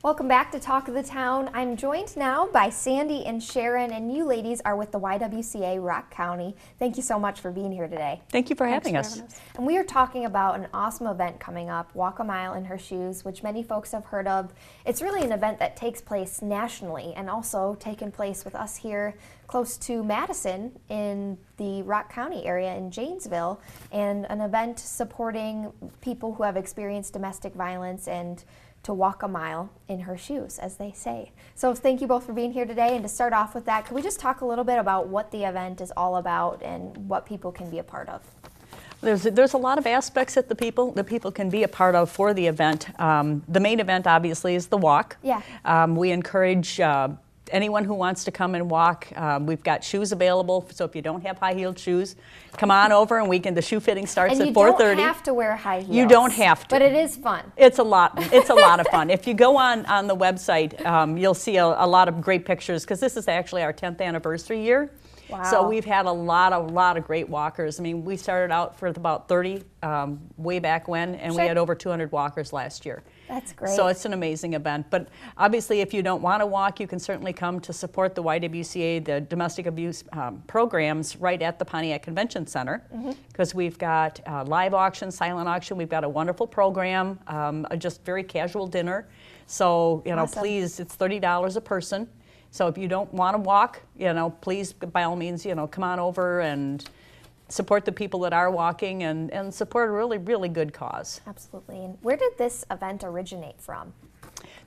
Welcome back to Talk of the Town. I'm joined now by Sandy and Sharon, and you ladies are with the YWCA Rock County. Thank you so much for being here today. Thank you for having us. And we are talking about an awesome event coming up, Walk a Mile in Her Shoes, which many folks have heard of. It's really an event that takes place nationally and also taking place with us here close to Madison in the Rock County area in Janesville, and an event supporting people who have experienced domestic violence and to walk a mile in her shoes, as they say. So thank you both for being here today. And to start off with that, could we just talk a little bit about what the event is all about and what people can be a part of? There's a lot of aspects that the people can be a part of for the event. The main event, obviously, is the walk. Yeah. We encourage anyone who wants to come and walk. We've got shoes available, so if you don't have high-heeled shoes, come on over, and the shoe fitting starts at 4:30. And you don't have to wear high heels. You don't have to. But it is fun. It's a lot of fun. If you go on the website, you'll see a lot of great pictures, because this is actually our 10th anniversary year. Wow. So we've had a lot of great walkers. I mean, we started out for about 30 way back when, and we had over 200 walkers last year. That's great. So it's an amazing event. But obviously, if you don't want to walk, you can certainly come to support the YWCA, the domestic abuse programs, right at the Pontiac Convention Center, because we've got live auction, silent auction. We've got a wonderful program, a just very casual dinner. So, Awesome. Please, it's $30 a person. So if you don't want to walk, please, by all means, come on over and support the people that are walking and support a really, really good cause. Absolutely. And where did this event originate from?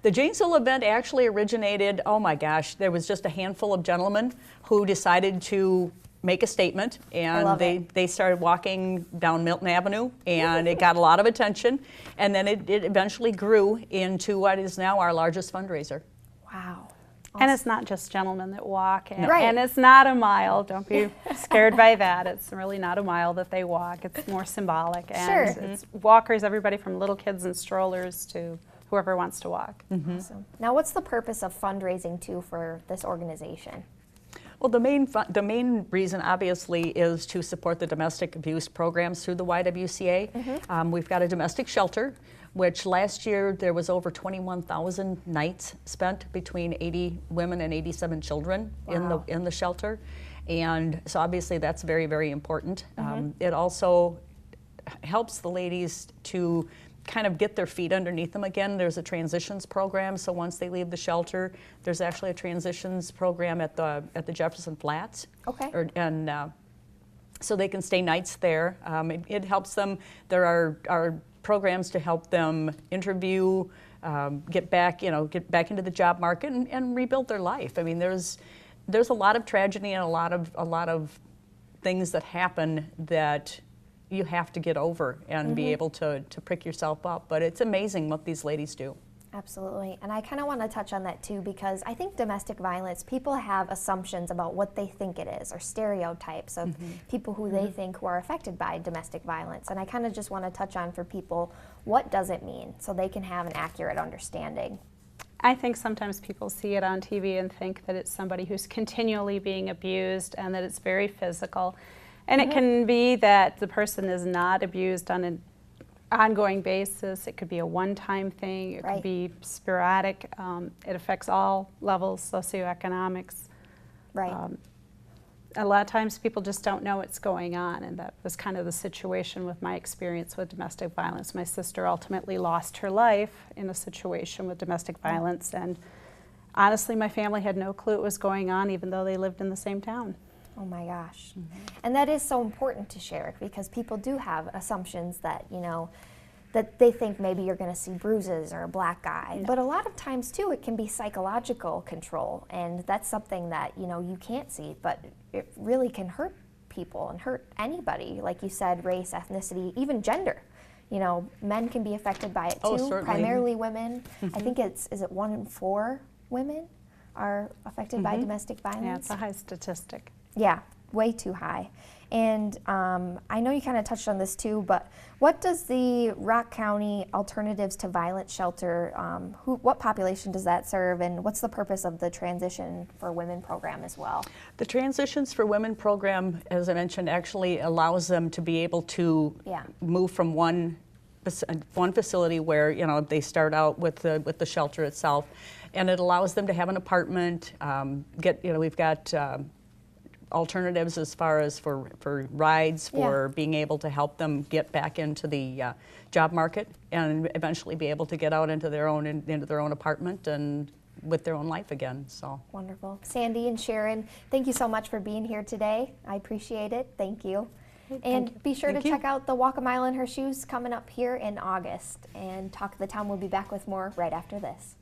The Janesville event actually originated, oh my gosh, there was just a handful of gentlemen who decided to make a statement, and they started walking down Milton Avenue, and it got a lot of attention, and then it eventually grew into what is now our largest fundraiser. Wow. And it's not just gentlemen that walk, and, Right. and it's not a mile. Don't be scared by that. It's really not a mile that they walk. It's more symbolic. And Sure. it's walkers, everybody from little kids and strollers to whoever wants to walk. Awesome. Now, what's the purpose of fundraising too for this organization? Well, the main reason, obviously, is to support the domestic abuse programs through the YWCA. We've got a domestic shelter, which last year there was over 21,000 nights spent between 80 women and 87 children in the shelter, and so obviously that's very, very important. It also helps the ladies to kind of get their feet underneath them again. There's a transitions program, so once they leave the shelter, there's actually a transitions program at the Jefferson Flats. Okay. So they can stay nights there. It helps them. There are programs to help them interview, get back into the job market and rebuild their life. I mean, there's a lot of tragedy and a lot of things that happen that you have to get over and be able to pick yourself up. But it's amazing what these ladies do. Absolutely. And I kind of want to touch on that too, because I think domestic violence, people have assumptions about what they think it is, or stereotypes of people who they think who are affected by domestic violence. And I kind of just want to touch on for people, what does it mean, so they can have an accurate understanding. I think sometimes people see it on TV and think that it's somebody who's continually being abused and that it's very physical. And it can be that the person is not abused on an ongoing basis. It could be a one-time thing. It could be sporadic. It affects all levels, socioeconomics. Right. A lot of times people just don't know what's going on, and that was kind of the situation with my experience with domestic violence. My sister ultimately lost her life in a situation with domestic violence, and honestly my family had no clue what was going on, even though they lived in the same town. Oh my gosh. And that is so important to share, because people do have assumptions that, that they think maybe you're going to see bruises or a black eye. But a lot of times too, it can be psychological control, and that's something that, you can't see, but it really can hurt people and hurt anybody. Like you said, race, ethnicity, even gender. Men can be affected by it too. Oh, certainly. Primarily women. I think is it 1 in 4 women are affected by domestic violence? Yeah, it's a high statistic. Yeah, way too high. And I know you kind of touched on this too, but what does the Rock County Alternatives to Violence Shelter, what population does that serve, and what's the purpose of the Transition for Women program as well? The Transitions for Women program, as I mentioned, actually allows them to be able to move from one one facility where, you know, they start out with the shelter itself, and it allows them to have an apartment. We've got alternatives as far as for rides, for being able to help them get back into the job market and eventually be able to get out into their own apartment and with their own life again. So wonderful. Sandi and Sharon, thank you so much for being here today. I appreciate it. Thank you. And be sure to check out the Walk a Mile in Her Shoes coming up here in August. And Talk of the Town will be back with more right after this.